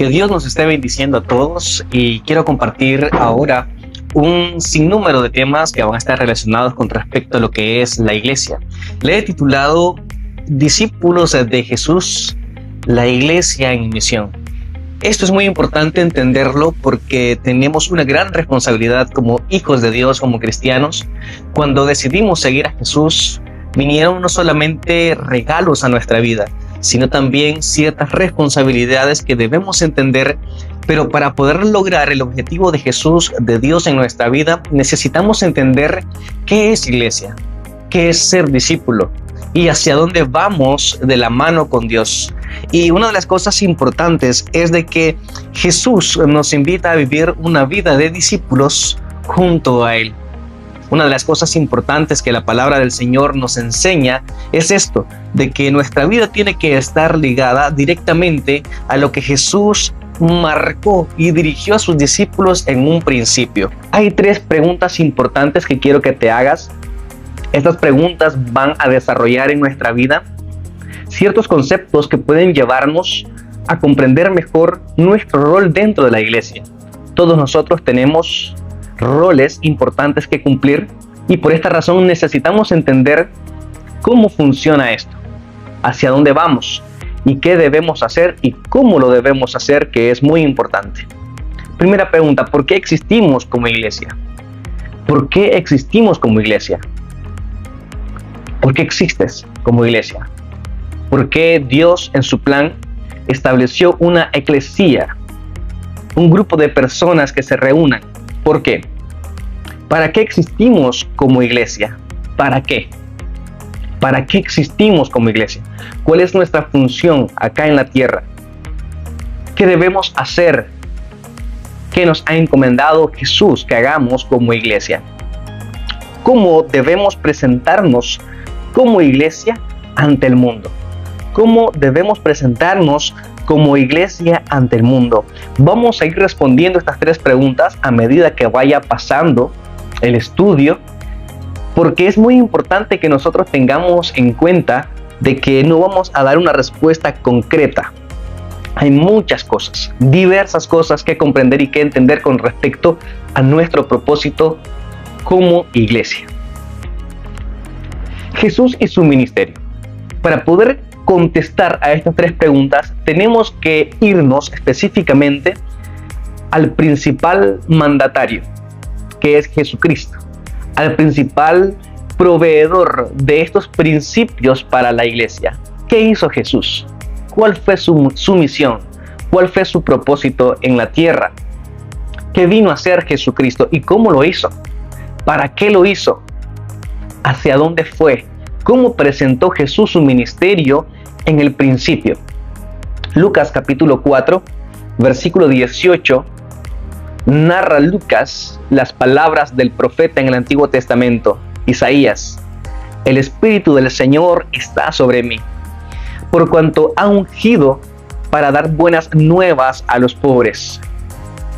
Que Dios nos esté bendiciendo a todos y quiero compartir ahora un sinnúmero de temas que van a estar relacionados con respecto a lo que es la iglesia. Le he titulado Discípulos de Jesús, la iglesia en misión. Esto es muy importante entenderlo porque tenemos una gran responsabilidad como hijos de Dios, como cristianos. Cuando decidimos seguir a Jesús, vinieron no solamente regalos a nuestra vida, sino también ciertas responsabilidades que debemos entender, pero para poder lograr el objetivo de Jesús, de Dios en nuestra vida, necesitamos entender qué es iglesia, qué es ser discípulo y hacia dónde vamos de la mano con Dios. Y una de las cosas importantes es de que Jesús nos invita a vivir una vida de discípulos junto a Él. Una de las cosas importantes que la palabra del Señor nos enseña es esto, de que nuestra vida tiene que estar ligada directamente a lo que Jesús marcó y dirigió a sus discípulos en un principio. Hay 3 preguntas importantes que quiero que te hagas. Estas preguntas van a desarrollar en nuestra vida ciertos conceptos que pueden llevarnos a comprender mejor nuestro rol dentro de la iglesia. Todos nosotros tenemos roles importantes que cumplir y por esta razón necesitamos entender cómo funciona esto, hacia dónde vamos y qué debemos hacer y cómo lo debemos hacer, que es muy importante. Primera pregunta, ¿por qué existimos como iglesia? ¿Por qué existimos como iglesia? ¿Por qué existes como iglesia? ¿Por qué Dios en su plan estableció una eclesía, un grupo de personas que se reúnan? ¿Por qué? ¿Para qué existimos como iglesia? ¿Para qué? ¿Para qué existimos como iglesia? ¿Cuál es nuestra función acá en la tierra? ¿Qué debemos hacer? ¿Qué nos ha encomendado Jesús que hagamos como iglesia? ¿Cómo debemos presentarnos como iglesia ante el mundo? ¿Cómo debemos presentarnos como iglesia ante el mundo? Vamos a ir respondiendo estas 3 preguntas a medida que vaya pasando el estudio, porque es muy importante que nosotros tengamos en cuenta de que no vamos a dar una respuesta concreta. Hay muchas cosas, diversas cosas que comprender y que entender con respecto a nuestro propósito como iglesia. Jesús y su ministerio. Para poder contestar a estas 3 preguntas, tenemos que irnos específicamente al principal mandatario, que es Jesucristo, al principal proveedor de estos principios para la iglesia. ¿Qué hizo Jesús? ¿Cuál fue su misión? ¿Cuál fue su propósito en la tierra? ¿Qué vino a hacer Jesucristo y cómo lo hizo? ¿Para qué lo hizo? ¿Hacia dónde fue? ¿Cómo presentó Jesús su ministerio en el principio? Lucas capítulo 4, versículo 18, narra Lucas las palabras del profeta en el Antiguo Testamento, Isaías. El Espíritu del Señor está sobre mí, por cuanto ha ungido para dar buenas nuevas a los pobres.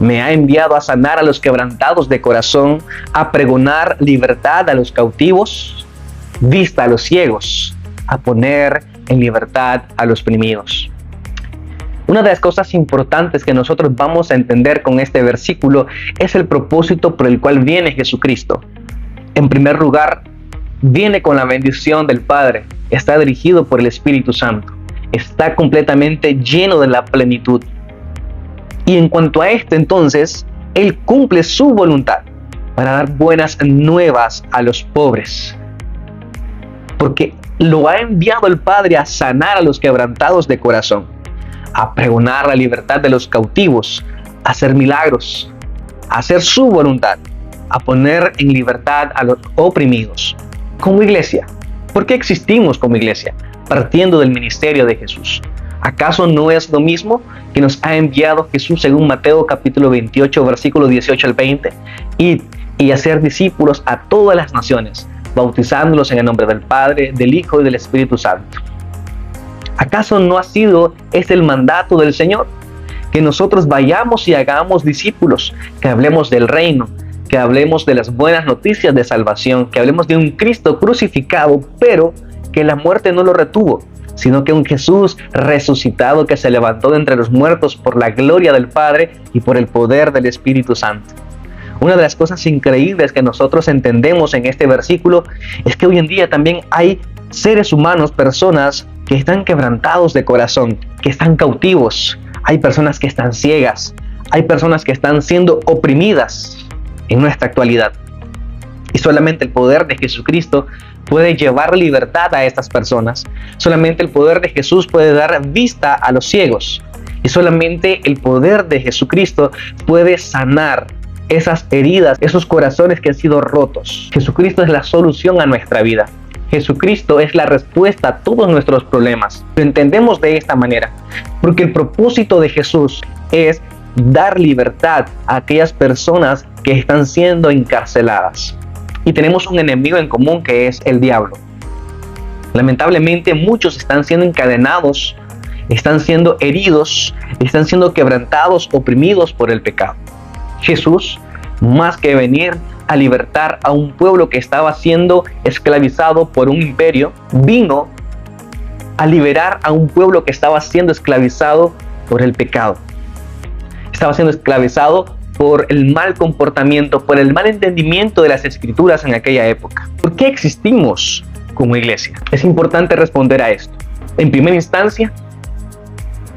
Me ha enviado a sanar a los quebrantados de corazón, a pregonar libertad a los cautivos, vista a los ciegos, a poner en libertad a los oprimidos. Una de las cosas importantes que nosotros vamos a entender con este versículo es el propósito por el cual viene Jesucristo. En primer lugar, viene con la bendición del Padre, está dirigido por el Espíritu Santo, está completamente lleno de la plenitud. Y en cuanto a esto, entonces, Él cumple su voluntad para dar buenas nuevas a los pobres. Porque lo ha enviado el Padre a sanar a los quebrantados de corazón, a pregonar la libertad de los cautivos, a hacer milagros, a hacer su voluntad, a poner en libertad a los oprimidos. Como iglesia, ¿por qué existimos como iglesia? Partiendo del ministerio de Jesús. ¿Acaso no es lo mismo que nos ha enviado Jesús según Mateo capítulo 28, versículo 18 al 20? Y hacer discípulos a todas las naciones, bautizándolos en el nombre del Padre, del Hijo y del Espíritu Santo. ¿Acaso no ha sido este el mandato del Señor? Que nosotros vayamos y hagamos discípulos, que hablemos del reino, que hablemos de las buenas noticias de salvación, que hablemos de un Cristo crucificado, pero que la muerte no lo retuvo, sino que un Jesús resucitado que se levantó de entre los muertos por la gloria del Padre y por el poder del Espíritu Santo. Una de las cosas increíbles que nosotros entendemos en este versículo es que hoy en día también hay seres humanos, personas que están quebrantados de corazón, que están cautivos. Hay personas que están ciegas, hay personas que están siendo oprimidas en nuestra actualidad. Y solamente el poder de Jesucristo puede llevar libertad a estas personas. Solamente el poder de Jesús puede dar vista a los ciegos. Y solamente el poder de Jesucristo puede sanar esas heridas, esos corazones que han sido rotos. Jesucristo es la solución a nuestra vida. Jesucristo es la respuesta a todos nuestros problemas. Lo entendemos de esta manera, porque el propósito de Jesús es dar libertad a aquellas personas que están siendo encarceladas. Y tenemos un enemigo en común que es el diablo. Lamentablemente muchos están siendo encadenados, están siendo heridos, están siendo quebrantados, oprimidos por el pecado. Jesús, más que venir a libertar a un pueblo que estaba siendo esclavizado por un imperio, vino a liberar a un pueblo que estaba siendo esclavizado por el pecado. Estaba siendo esclavizado por el mal comportamiento, por el mal entendimiento de las Escrituras en aquella época. ¿Por qué existimos como iglesia? Es importante responder a esto. En primera instancia,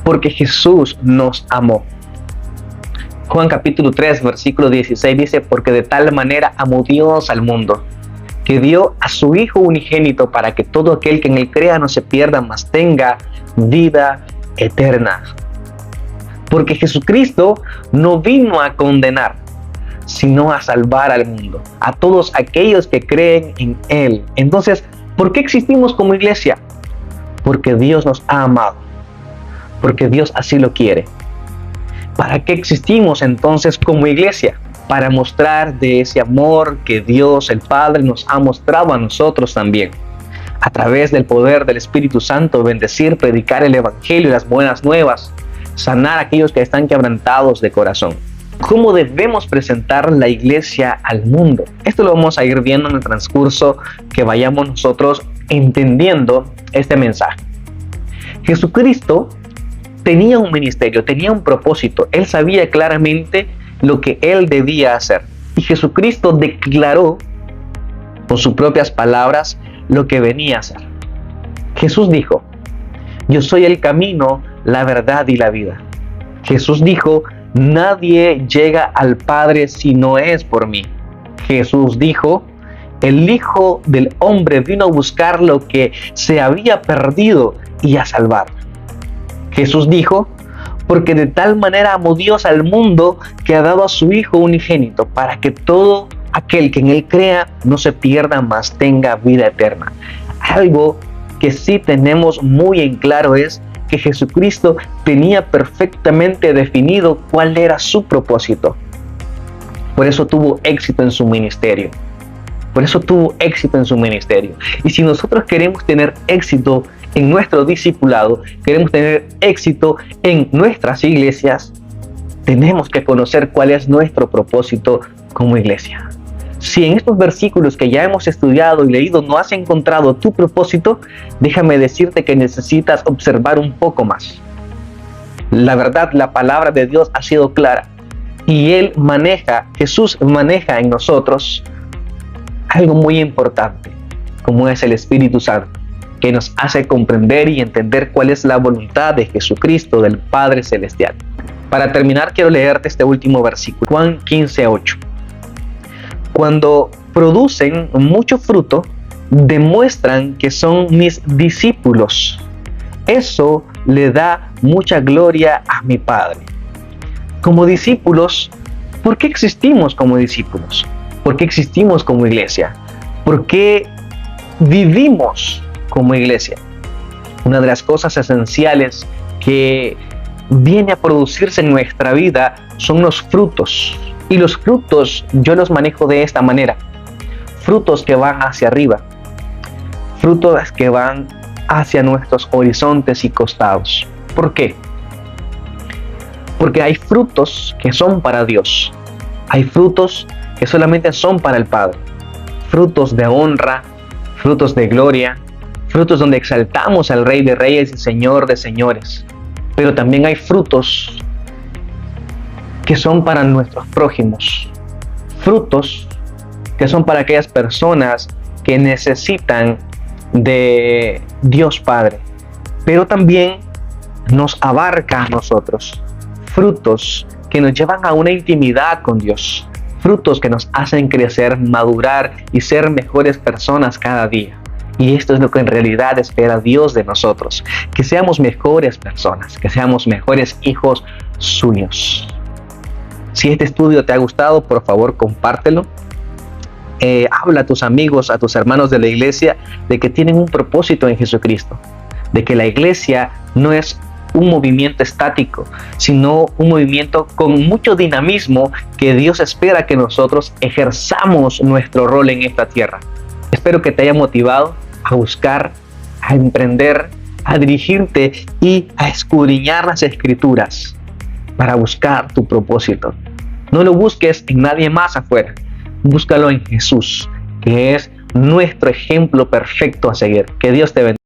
porque Jesús nos amó. Juan capítulo 3, versículo 16 dice: porque de tal manera amó Dios al mundo, que dio a su Hijo unigénito para que todo aquel que en él crea no se pierda, mas tenga vida eterna. Porque Jesucristo no vino a condenar, sino a salvar al mundo, a todos aquellos que creen en Él. Entonces, ¿por qué existimos como iglesia? Porque Dios nos ha amado, porque Dios así lo quiere. ¿Para qué existimos entonces como iglesia? Para mostrar de ese amor que Dios el Padre nos ha mostrado a nosotros también. A través del poder del Espíritu Santo, bendecir, predicar el Evangelio y las buenas nuevas, sanar a aquellos que están quebrantados de corazón. ¿Cómo debemos presentar la iglesia al mundo? Esto lo vamos a ir viendo en el transcurso que vayamos nosotros entendiendo este mensaje. Jesucristo tenía un ministerio, tenía un propósito. Él sabía claramente lo que Él debía hacer. Y Jesucristo declaró con sus propias palabras lo que venía a hacer. Jesús dijo: yo soy el camino, la verdad y la vida. Jesús dijo: nadie llega al Padre si no es por mí. Jesús dijo: el Hijo del Hombre vino a buscar lo que se había perdido y a salvar. Jesús dijo: porque de tal manera amó Dios al mundo que ha dado a su Hijo unigénito, para que todo aquel que en Él crea no se pierda, mas tenga vida eterna. Algo que sí tenemos muy en claro es que Jesucristo tenía perfectamente definido cuál era su propósito. Por eso tuvo éxito en su ministerio. Y si nosotros queremos tener éxito en nuestro discipulado, queremos tener éxito en nuestras iglesias, tenemos que conocer cuál es nuestro propósito como iglesia. Si en estos versículos que ya hemos estudiado y leído no has encontrado tu propósito, déjame decirte que necesitas observar un poco más. La verdad, la palabra de Dios ha sido clara y Jesús maneja en nosotros algo muy importante, como es el Espíritu Santo, que nos hace comprender y entender cuál es la voluntad de Jesucristo, del Padre Celestial. Para terminar, quiero leerte este último versículo, Juan 15:8. Cuando producen mucho fruto, demuestran que son mis discípulos. Eso le da mucha gloria a mi Padre. Como discípulos, ¿por qué existimos como discípulos? ¿Por qué existimos como iglesia? ¿Por qué vivimos como iglesia? Una de las cosas esenciales que viene a producirse en nuestra vida son los frutos. Y los frutos yo los manejo de esta manera: frutos que van hacia arriba, frutos que van hacia nuestros horizontes y costados. ¿Por qué? Porque hay frutos que son para Dios, hay frutos que solamente son para el Padre, frutos de honra, frutos de gloria, frutos donde exaltamos al Rey de Reyes y Señor de Señores. Pero también hay frutos que son para nuestros prójimos, frutos que son para aquellas personas que necesitan de Dios Padre, pero también nos abarca a nosotros, frutos que nos llevan a una intimidad con Dios, frutos que nos hacen crecer, madurar y ser mejores personas cada día. Y esto es lo que en realidad espera Dios de nosotros, que seamos mejores personas, que seamos mejores hijos suyos. Si este estudio te ha gustado, por favor compártelo. Habla a tus amigos, a tus hermanos de la iglesia, de que tienen un propósito en Jesucristo, de que la iglesia no es un movimiento estático, sino un movimiento con mucho dinamismo que Dios espera que nosotros ejerzamos nuestro rol en esta tierra. Espero que te haya motivado a buscar, a emprender, a dirigirte y a escudriñar las Escrituras para buscar tu propósito. No lo busques en nadie más afuera, búscalo en Jesús, que es nuestro ejemplo perfecto a seguir. Que Dios te bendiga.